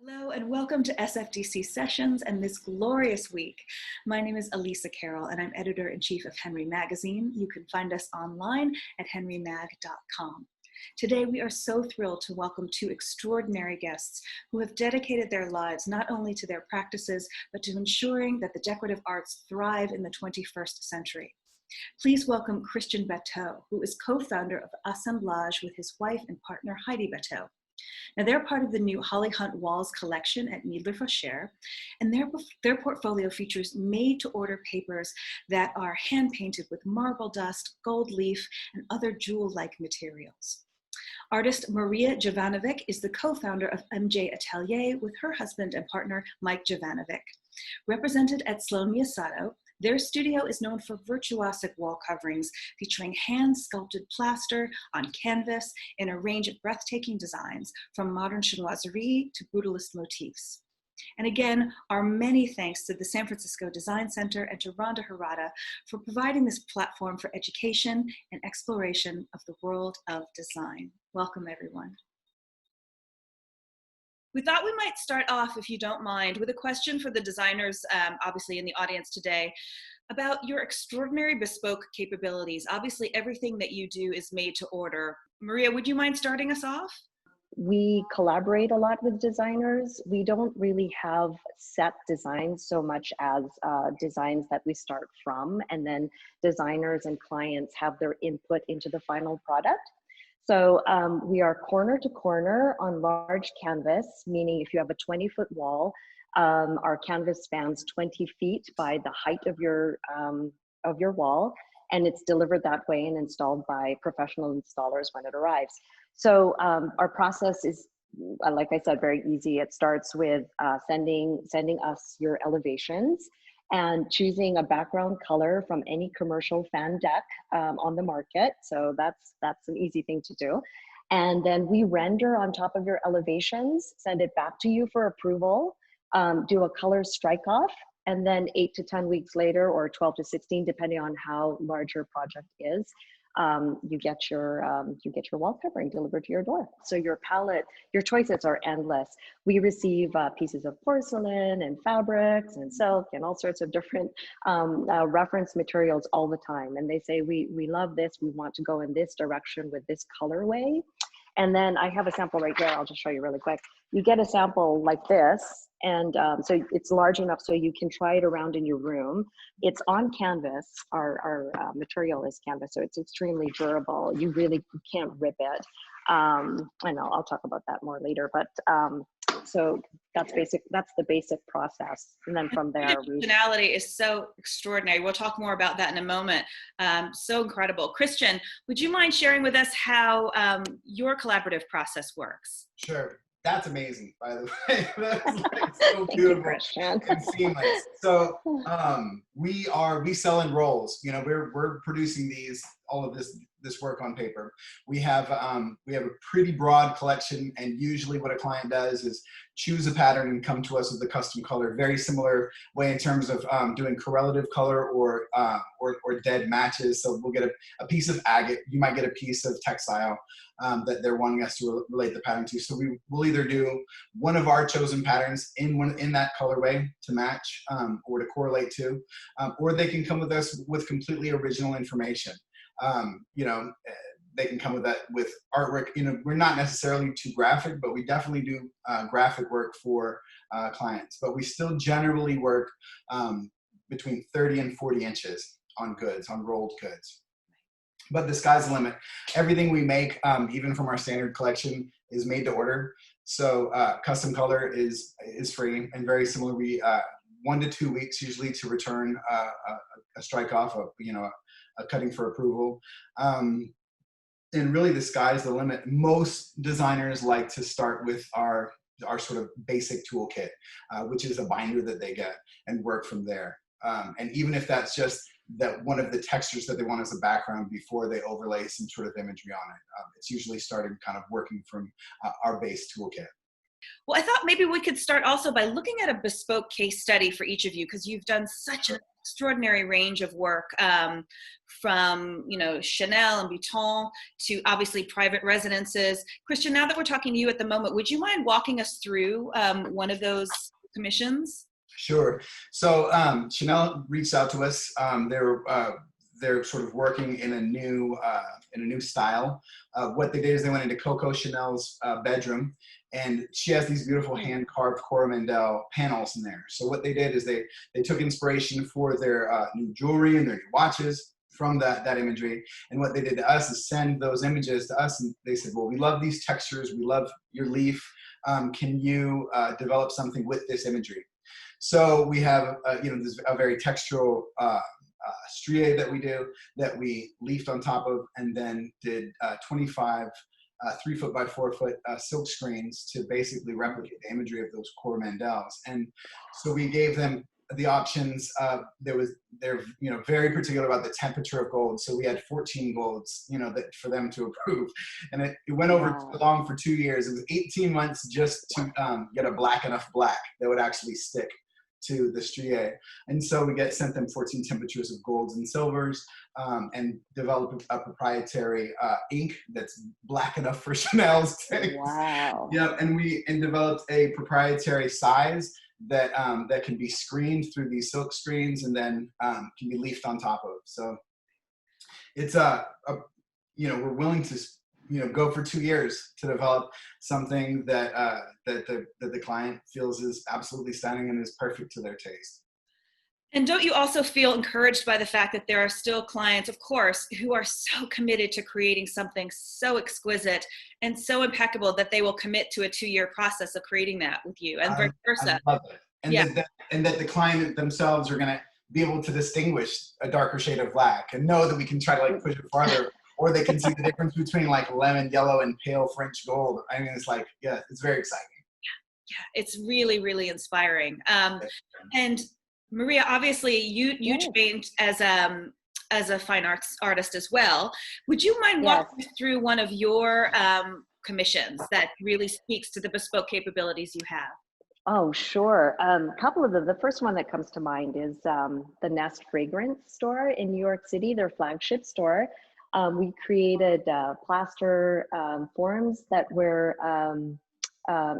Hello and welcome to SFDC Sessions and this glorious week. My name is Elisa Carroll and I'm editor-in-chief of Henry Magazine. You can find us online at henrymag.com. Today we are so thrilled to welcome two extraordinary guests who have dedicated their lives not only to their practices, but to ensuring that the decorative arts thrive in the 21st century. Please welcome Christian Bateau, who is co-founder of Assemblage with his wife and partner Heidi Batteau. Now, they're part of the new Holly Hunt Walls collection at Miedler-Faucher, and their portfolio features made-to-order papers that are hand-painted with marble dust, gold leaf, and other jewel-like materials. Artist Mike Jovanovic is the co-founder of MJ Atelier with her husband and partner Mike Jovanovic. Represented at Sloan Miyasato, their studio is known for virtuosic wall coverings featuring hand-sculpted plaster on canvas in a range of breathtaking designs, from modern chinoiserie to brutalist motifs. And again, our many thanks to the San Francisco Design Center and to Rhonda Harada for providing this platform for education and exploration of the world of design. Welcome, everyone. We thought we might start off, if you don't mind, with a question for the designers, obviously in the audience today, about your extraordinary bespoke capabilities. Obviously, everything that you do is made to order. Maria, would you mind starting us off? We collaborate a lot with designers. We don't really have set designs so much as designs that we start from, and then designers and clients have their input into the final product. So we are corner to corner on large canvas, meaning if you have a 20-foot wall, our canvas spans 20 feet by the height of your wall, and it's delivered that way and installed by professional installers when it arrives. So our process is, like I said, very easy. It starts with sending us your elevations and choosing a background color from any commercial fan deck on the market. So that's an easy thing to do. And then we render on top of your elevations, send it back to you for approval, do a color strike off, and then 8 to 10 weeks later, or 12 to 16, depending on how large your project is, you get your wall covering delivered to your door. So your palette, your choices are endless. We receive pieces of porcelain and fabrics and silk and all sorts of different reference materials all the time. And they say, we love this, we want to go in this direction with this colorway. And then I have a sample right here. I'll just show you really quick. You get a sample like this, and so it's large enough so you can try it around in your room. It's on canvas. Our material is canvas, so it's extremely durable. You really can't rip it. I know I'll talk about that more later, but so that's the basic process. And then from there, functionality is so extraordinary. We'll talk more about that in a moment. So incredible. Christian, would you mind sharing with us how your collaborative process works? Sure. That's amazing, by the way. That's like so beautiful and seamless. So we sell in rolls. You know, we're producing all of this work on paper. We have a pretty broad collection, and usually what a client does is choose a pattern and come to us with a custom color. Very similar way in terms of doing correlative color or dead matches. So we'll get a piece of agate. You might get a piece of textile that they're wanting us to relate the pattern to. So we'll either do one of our chosen patterns in that colorway to match or to correlate to, or they can come with us with completely original information. You know, they can come with artwork. You know, we're not necessarily too graphic, but we definitely do graphic work for clients. But we still generally work between 30 and 40 inches on rolled goods. But the sky's the limit. Everything we make, even from our standard collection, is made to order. So custom color is free and very similar. We 1 to 2 weeks usually to return a strike off, a cutting for approval. And really the sky's the limit. Most designers like to start with our sort of basic toolkit, which is a binder that they get, and work from there. And even if that's just that one of the textures that they want as a background before they overlay some sort of imagery on it, it's usually starting kind of working from our base toolkit. Well, I thought maybe we could start also by looking at a bespoke case study for each of you, because you've done such an extraordinary range of work, from, you know, Chanel and Bateau to obviously private residences. Christian, now that we're talking to you at the moment, would you mind walking us through one of those commissions? Sure. So Chanel reached out to us. They're sort of working in a new style. What they did is they went into Coco Chanel's bedroom, and she has these beautiful hand-carved Coromandel panels in there. So what they did is they took inspiration for their new jewelry and their new watches from that imagery. And what they did to us is send those images to us, and they said, well, we love these textures, we love your leaf. Can you develop something with this imagery? So we have, this a very textural strié that we do, that we leafed on top of, and then did 25 3 foot by 4 foot silk screens to basically replicate the imagery of those Coromandels. And so we gave them the options. They're very particular about the temperature of gold. So we had 14 golds, that for them to approve. And it went over long for 2 years. It was 18 months just to get a black enough black that would actually stick to the strié. And so we sent them 14 temperatures of golds and silvers, and developed a proprietary ink that's black enough for Chanel's taste. Wow. Yeah, and developed a proprietary size that that can be screened through these silk screens, and then can be leafed on top of. So it's we're willing to go for 2 years to develop something that the client feels is absolutely stunning and is perfect to their taste. And don't you also feel encouraged by the fact that there are still clients, of course, who are so committed to creating something so exquisite and so impeccable that they will commit to a 2-year process of creating that with you, and vice versa? I love it. And that the client themselves are going to be able to distinguish a darker shade of black and know that we can try to push it farther. Or they can see the difference between lemon yellow and pale French gold. I mean, it's it's very exciting. Yeah, it's really, really inspiring. And Maria, obviously you trained as a fine arts artist as well. Would you mind walking us through one of your commissions that really speaks to the bespoke capabilities you have? Oh, sure. A couple of them. The first one that comes to mind is the Nest Fragrance store in New York City, their flagship store. We created plaster forms that were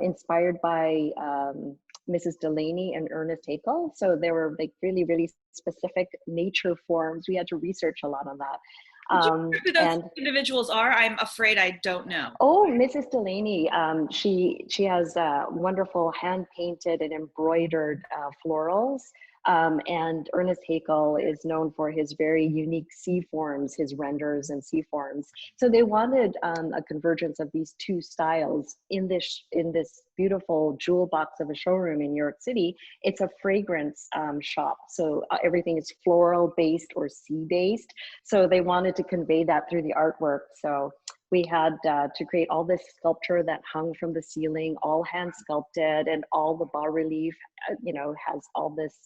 inspired by Mrs. Delaney and Ernest Haeckel. So they were really, really specific nature forms. We had to research a lot on that. Could you know who those individuals are? I'm afraid I don't know. Oh, Mrs. Delaney. She has wonderful hand-painted and embroidered florals. And Ernest Haeckel is known for his very unique sea forms, his renders and sea forms. So they wanted a convergence of these two styles in this beautiful jewel box of a showroom in New York City. It's a fragrance shop. So everything is floral based or sea based. So they wanted to convey that through the artwork. So we had to create all this sculpture that hung from the ceiling, all hand sculpted, and all the bas relief, has all this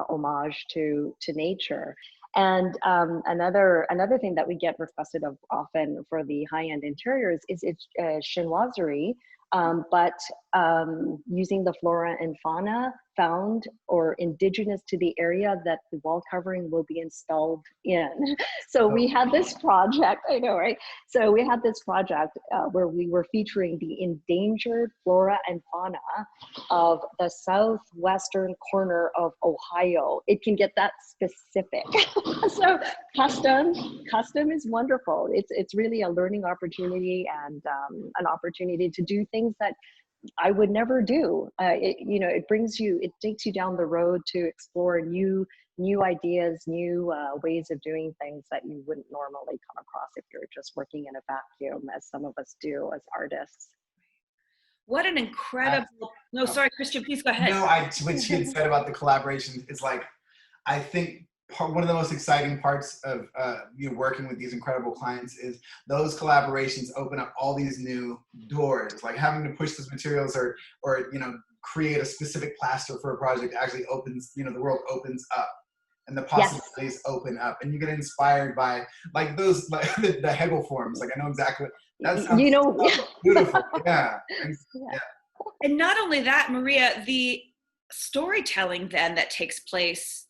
homage to nature. And another thing that we get requested of often for the high-end interiors is chinoiserie, but using the flora and fauna found or indigenous to the area that the wall covering will be installed in. So we had this project, I know, right? So we had this project where we were featuring the endangered flora and fauna of the southwestern corner of Ohio. It can get that specific. So custom is wonderful. It's really a learning opportunity and an opportunity to do things that I would never do. It takes you down the road to explore new ideas, new ways of doing things that you wouldn't normally come across if you're just working in a vacuum, as some of us do as artists. What an incredible, sorry, Christian, please go ahead. No, what she had said about the collaboration is I think one of the most exciting parts of working with these incredible clients is those collaborations open up all these new doors. Like having to push those materials or create a specific plaster for a project actually opens, the world opens up and the possibilities open up, and you get inspired by the Hegel forms. I know exactly what that sounds beautiful. Yeah. And not only that, Maria, the storytelling then that takes place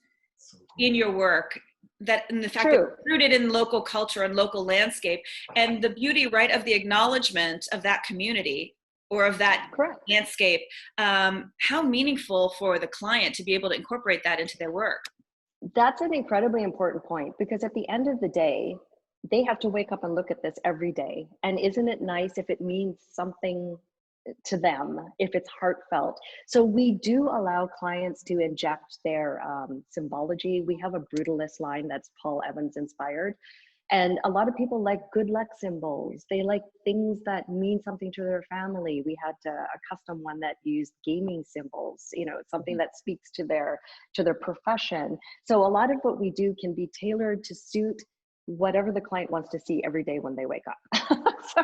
in your work, that in the fact True. that it's rooted in local culture and local landscape, and the beauty, right, of the acknowledgement of that community or of that Correct. landscape, how meaningful for the client to be able to incorporate that into their work. That's an incredibly important point, because at the end of the day, they have to wake up and look at this every day. And isn't it nice if it means something to them, if it's heartfelt? So we do allow clients to inject their symbology. We have a brutalist line that's Paul Evans inspired. And a lot of people like good luck symbols. They like things that mean something to their family. We had a custom one that used gaming symbols, you know, something that speaks to their profession. So a lot of what we do can be tailored to suit whatever the client wants to see every day when they wake up. So,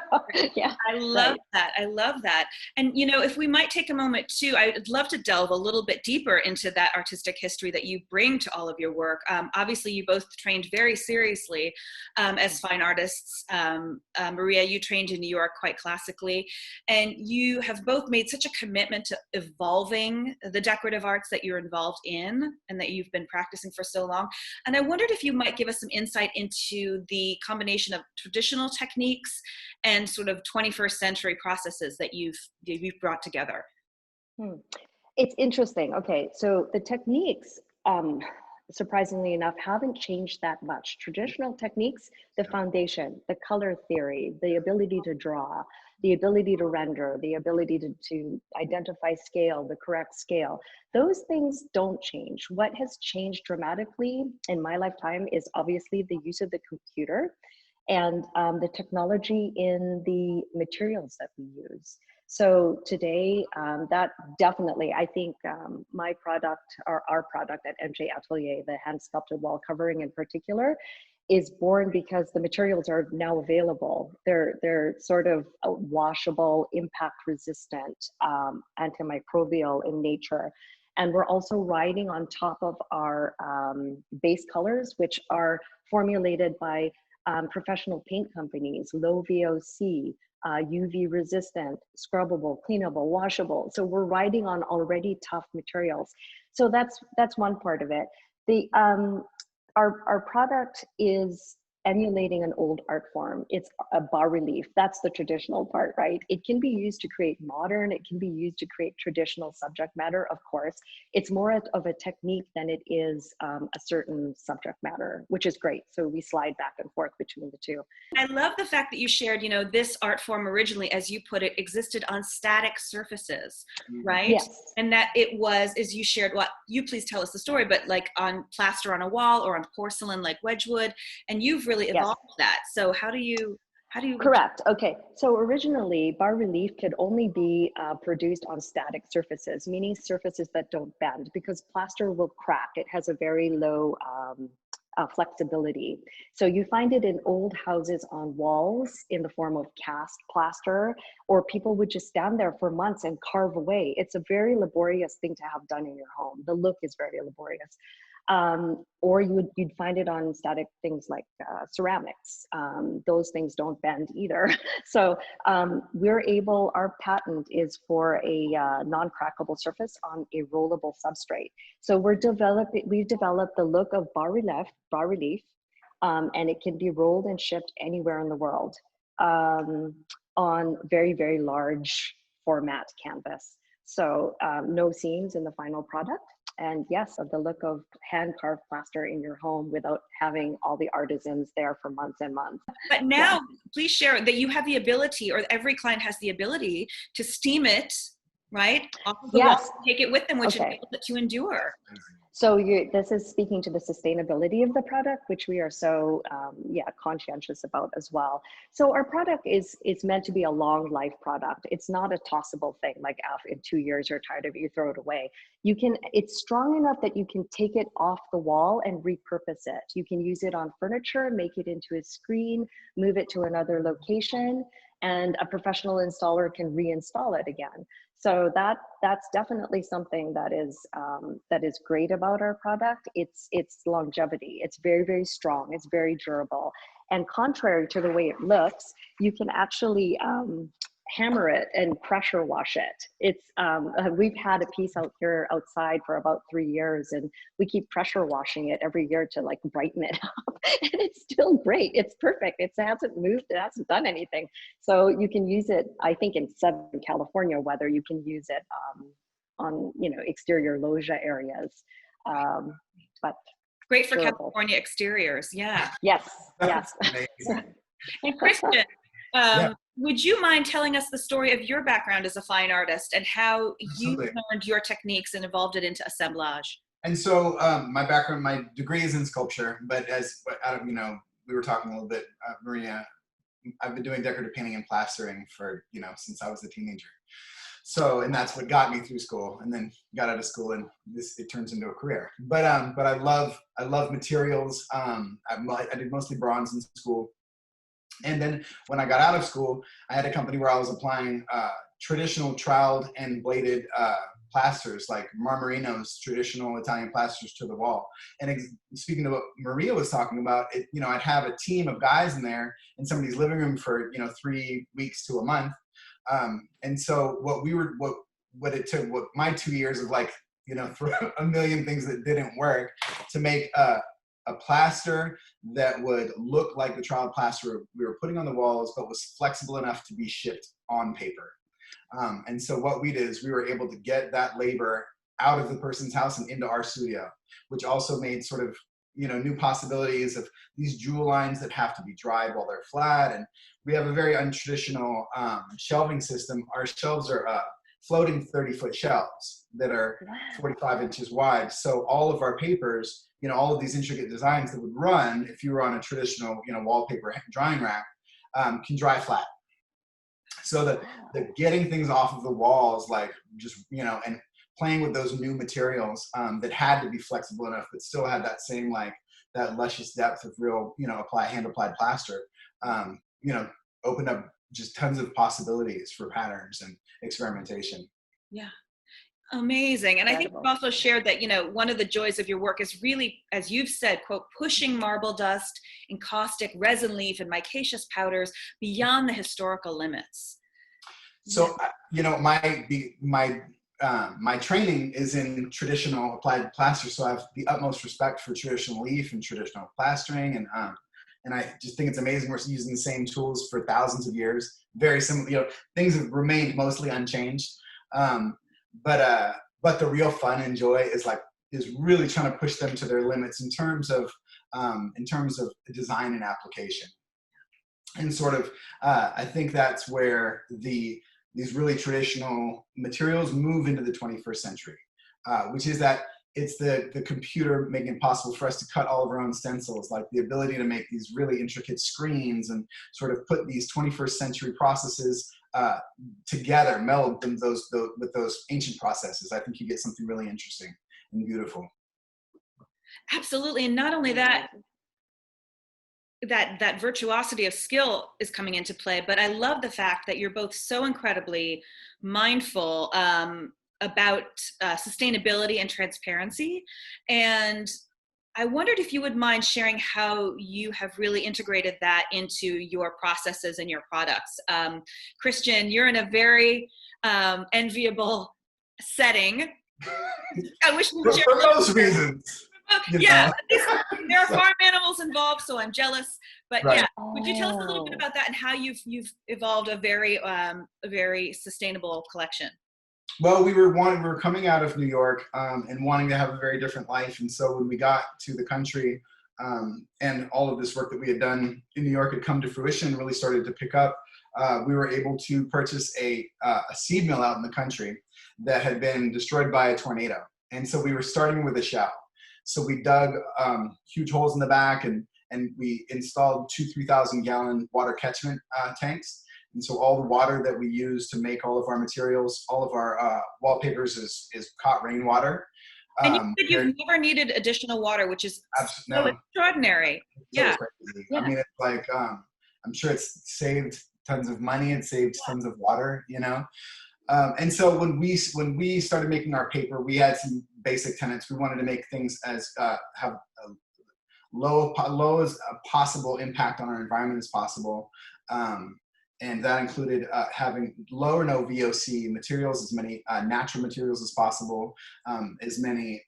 yeah. I love that. I love that. And, you know, if we might take a moment too, I'd love to delve a little bit deeper into that artistic history that you bring to all of your work. Obviously, you both trained very seriously as fine artists. Maria, you trained in New York quite classically, and you have both made such a commitment to evolving the decorative arts that you're involved in and that you've been practicing for so long. And I wondered if you might give us some insight into the combination of traditional techniques and sort of 21st century processes that you've brought together. It's interesting. Okay, so the techniques, surprisingly enough, haven't changed that much. Traditional techniques, the foundation, the color theory, the ability to draw, the ability to render, the ability to identify scale, the correct scale, those things don't change. What has changed dramatically in my lifetime is obviously the use of the computer and the technology in the materials that we use. So today, that definitely, I think my product, or our product at MJ Atelier, the hand sculpted wall covering in particular, is born because the materials are now available. They're sort of washable, impact resistant, antimicrobial in nature. And we're also riding on top of our base colors, which are formulated by professional paint companies, low VOC, UV resistant, scrubbable, cleanable, washable. So we're riding on already tough materials. So that's one part of it. The our product is emulating an old art form. It's a bas relief. That's the traditional part, right? It can be used to create modern, it can be used to create traditional subject matter, of course. It's more of a technique than it is a certain subject matter, which is great. So we slide back and forth between the two. I love the fact that you shared, you know, this art form originally, as you put it, existed on static surfaces, right? Yes. And that it was, as you shared, well, you please tell us the story, but like on plaster on a wall or on porcelain like Wedgwood, and you've really evolved that. So how do you Correct. Okay. So originally, bas relief could only be produced on static surfaces, meaning surfaces that don't bend, because plaster will crack. It has a very low flexibility. So you find it in old houses on walls in the form of cast plaster, or people would just stand there for months and carve away. It's a very laborious thing to have done in your home. The look is very laborious. Or you'd find it on static things like ceramics. Those things don't bend either. So our patent is for a non-crackable surface on a rollable substrate. So we've developed the look of bas relief, and it can be rolled and shipped anywhere in the world on very, very large format canvas. So no seams in the final product. And yes, of the look of hand-carved plaster in your home without having all the artisans there for months and months. But now, please share that you have the ability, or every client has the ability to steam it, right? Off of the wall, take it with them, which enables it to endure. So this is speaking to the sustainability of the product, which we are so conscientious about as well. So our product is meant to be a long life product. It's not a tossable thing like in 2 years you're tired of it, you throw it away. It's strong enough that you can take it off the wall and repurpose it. You can use it on furniture, make it into a screen, move it to another location, and a professional installer can reinstall it again. So that's definitely something that is great about our product. It's longevity. It's very, very strong. It's very durable. And contrary to the way it looks, you can actually hammer it and pressure wash it. It's we've had a piece out here outside for about 3 years, and we keep pressure washing it every year to like brighten it up. And it's still great. It's perfect. It hasn't moved. It hasn't done anything. So you can use it, I think, in Southern California weather. You can use it on, you know, exterior loggia areas. But great for durable. California exteriors. Yeah. Yes. Yes. And Christian, would you mind telling us the story of your background as a fine artist and how you learned your techniques and evolved it into assemblage? And so my background, my degree is in sculpture, but you know, we were talking a little bit, Maria, I've been doing decorative painting and plastering for, you know, since I was a teenager. So, and that's what got me through school, and then got out of school, and it turns into a career. But I love materials. I did mostly bronze in school. And then when I got out of school, I had a company where I was applying traditional troweled and bladed plasters, like Marmorino's traditional Italian plasters, to the wall. And speaking to what Maria was talking about, you know, I'd have a team of guys in there in somebody's living room for, you know, 3 weeks to a month. And so what it took, my 2 years of, like, you know, throw a million things that didn't work to make a plaster that would look like the trowel plaster we were putting on the walls, but was flexible enough to be shipped on paper. And so what we did is we were able to get that labor out of the person's house and into our studio, which also made sort of, you know, new possibilities of these jewel lines that have to be dried while they're flat. And we have a very untraditional shelving system. Our shelves are floating 30-foot shelves that are 45 inches wide. So all of our papers, you know, all of these intricate designs that would run if you were on a traditional, you know, wallpaper drying rack, can dry flat. So the getting things off of the walls, like, just, you know, and playing with those new materials that had to be flexible enough, but still had that same, like, that luscious depth of real, you know, hand applied plaster, you know, opened up just tons of possibilities for patterns and experimentation. Yeah. Amazing. And I think you've also shared that, you know, one of the joys of your work is really, as you've said, quote, pushing marble dust, encaustic, resin leaf, and micaceous powders beyond the historical limits. So, you know, my training is in traditional applied plaster, so I have the utmost respect for traditional leaf and traditional plastering, and I just think it's amazing we're using the same tools for thousands of years. Very similar, you know, things have remained mostly unchanged. But the real fun and joy is really trying to push them to their limits in terms of design and application. And sort of, I think that's where these really traditional materials move into the 21st century, which is that it's the computer making it possible for us to cut all of our own stencils, like the ability to make these really intricate screens and sort of put these 21st century processes together, meld them with those ancient processes. I think you get something really interesting and beautiful. Absolutely. And not only that virtuosity of skill is coming into play, but I love the fact that you're both so incredibly mindful about sustainability and transparency. And I wondered if you would mind sharing how you have really integrated that into your processes and your products. Christian, you're in a very enviable setting. I wish we could share for those reasons. Yeah, there are farm animals involved, so I'm jealous. But right. Yeah, would you tell us a little bit about that and how you've evolved a very sustainable collection? Well, we were coming out of New York and wanting to have a very different life. And so when we got to the country and all of this work that we had done in New York had come to fruition, really started to pick up, we were able to purchase a seed mill out in the country that had been destroyed by a tornado. And so we were starting with a shell. So we dug huge holes in the back and we installed 3,000 gallon water catchment tanks. And so all the water that we use to make all of our materials, all of our wallpapers is caught rainwater. And you said you've never needed additional water, which is so extraordinary. Yeah. I mean, it's like, I'm sure it's saved tons of money. It saved tons of water, you know? And so when we started making our paper, we had some basic tenets. We wanted to make things as have a low as a possible impact on our environment as possible. and that included having low or no VOC materials, as many natural materials as possible, as many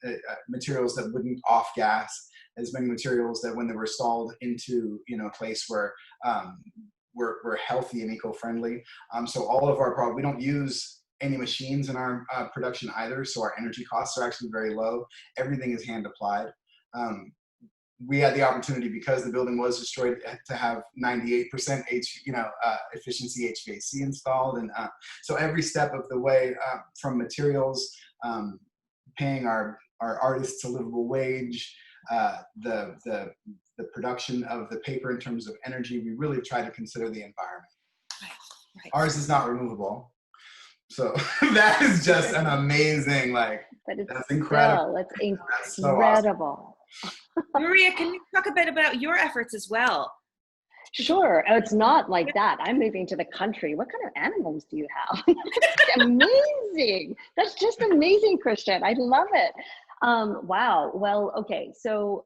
materials that wouldn't off gas, as many materials that when they were installed into a place where we're healthy and eco-friendly. So all of our products, we don't use any machines in our production either, so our energy costs are actually very low. Everything is hand applied. We had the opportunity, because the building was destroyed, to have 98% efficiency HVAC installed, and so every step of the way, from materials, paying our artists a livable wage, the production of the paper in terms of energy, we really try to consider the environment. Right. Ours is not removable, so that is just an amazing, that's incredible. It's incredible. So awesome. Maria, can you talk a bit about your efforts as well? Sure. It's not like that. I'm moving to the country. What kind of animals do you have? Amazing. That's just amazing, Christian. I love it. Wow. Well, okay. So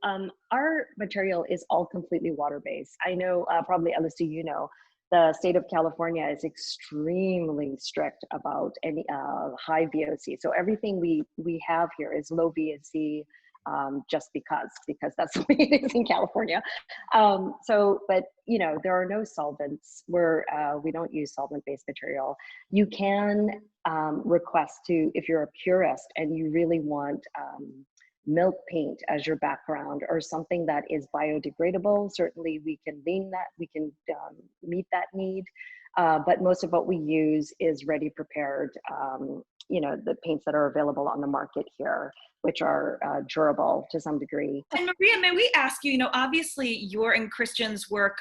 our material is all completely water-based. I know probably, Alyssa, the state of California is extremely strict about any high VOC. So everything we have here is low VOC, just because that's the way it is in California. But there are no solvents. We don't use solvent-based material. You can request to, if you're a purist and you really want milk paint as your background or something that is biodegradable, certainly we can meet that need. But most of what we use is ready prepared, the paints that are available on the market here, which are durable to some degree. And Maria, may we ask you, obviously your and Christian's work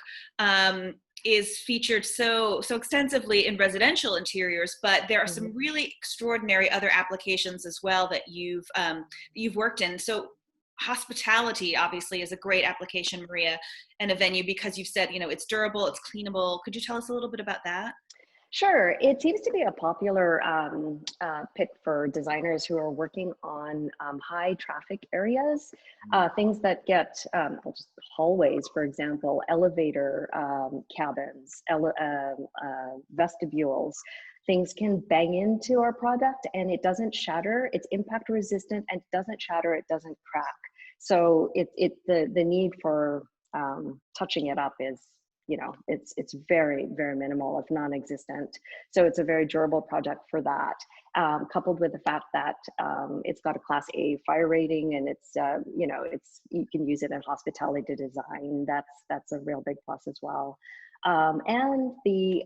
is featured so extensively in residential interiors, but there are some really extraordinary other applications as well that you've worked in. So hospitality obviously is a great application, Maria, and a venue, because you've said, it's durable, it's cleanable. Could you tell us a little bit about that? Sure. It seems to be a popular pick for designers who are working on high traffic areas, things that get just hallways, for example, elevator cabins, vestibules. Things can bang into our product and it doesn't shatter. It's impact resistant and it doesn't shatter. It doesn't crack. So the need for touching it up is, it's very, very minimal, if non-existent. So it's a very durable product for that. Coupled with the fact that it's got a Class A fire rating, and it's you can use it in hospitality design. That's a real big plus as well. And the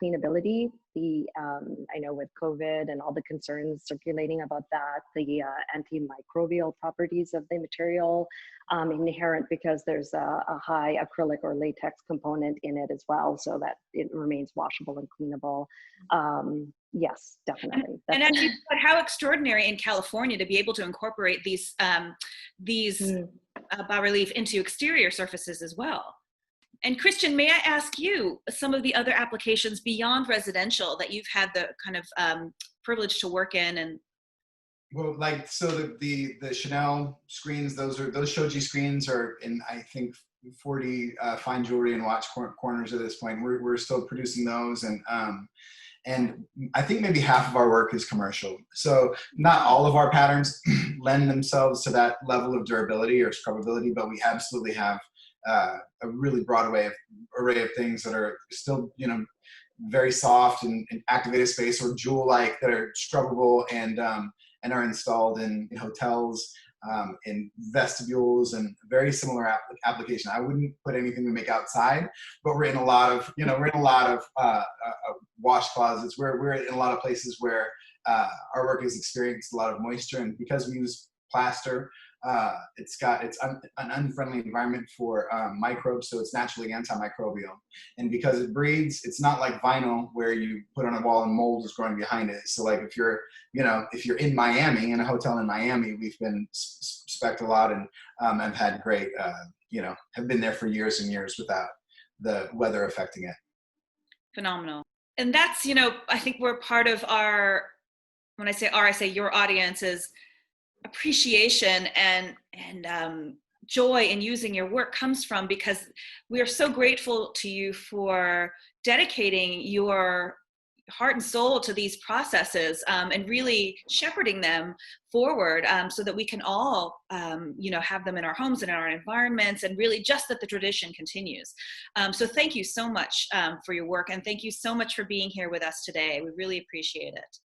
cleanability. I know with COVID and all the concerns circulating about that, the antimicrobial properties of the material, inherent because there's a high acrylic or latex component in it as well, so that it remains washable and cleanable. Yes, definitely. And as you said, how extraordinary in California to be able to incorporate these bas-relief into exterior surfaces as well. And Christian, may I ask you some of the other applications beyond residential that you've had the kind of privilege to work in? And well, the Chanel screens, those shoji screens are in, I think, 40 fine jewelry and watch corners at this point. We're still producing those, and I think maybe half of our work is commercial. So not all of our patterns lend themselves to that level of durability or scrubbability, but we absolutely have a really broad array of things that are still, very soft and activated space or jewel-like, that are scrubbable and are installed in hotels, in vestibules, and very similar application. I wouldn't put anything we make outside, but we're in a lot of, wash closets. We're in a lot of places where our work has experienced a lot of moisture, and because we use plaster, it's an unfriendly environment for microbes, so it's naturally antimicrobial. And because it breathes, it's not like vinyl where you put on a wall and mold is growing behind it. So like if you're in Miami, in a hotel in Miami, we've been spec'd a lot, and have had great, have been there for years and years without the weather affecting it. Phenomenal. And that's, I think we're part of our, when I say our, I say your audience's appreciation and joy in using your work comes from, because we are so grateful to you for dedicating your heart and soul to these processes, and really shepherding them forward, so that we can all, have them in our homes and in our environments, and really just that the tradition continues. So thank you so much for your work, and thank you so much for being here with us today. We really appreciate it.